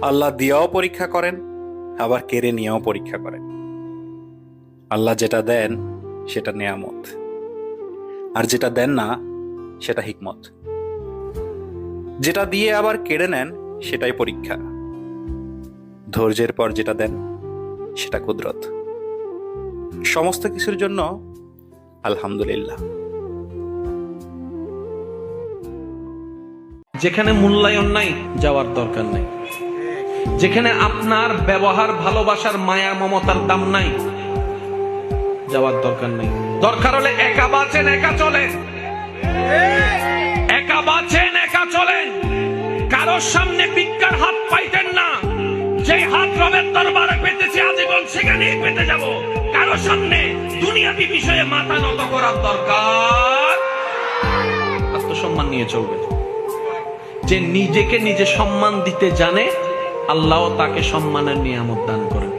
আল্লাহ দিয়াও পরীক্ষা করেন, আবার কেড়ে নিয়েও পরীক্ষা করেন। আল্লাহ যেটা দেন সেটা নেয়ামত, আর যেটা দেন না সেটা হিকমত। যেটা দিয়ে আবার কেড়ে নেন সেটাই পরীক্ষা। ধৈর্যের পর যেটা দেন সেটা কুদরত। সমস্ত কিছুর জন্য আলহামদুলিল্লাহ। যেখানে মূল্যায়ন নাই যাওয়ার দরকার নাই। যেখানে আপনার ব্যবহার, ভালোবাসার, মায়া, মমতার দাম নাই যাওয়ার দরকার নাই। দরকার হলে একা বাঁচেন, একা চলেন, একা বাঁচেন, একা চলেন। কারোর সামনে ভিক্ষার হাত পাইতেন না। যে হাত রবের দরবারে পেতেছি আজীবন সেখানেই পেতে যাব। কারোর সামনে দুনিয়াবি বিষয়ে মাথা নত করার দরকার। আত্মসম্মান নিয়ে চলবে। যে নিজেকে নিজে সম্মান দিতে জানে, আল্লাহ তাকে সম্মানের নিয়ামত দান করেন।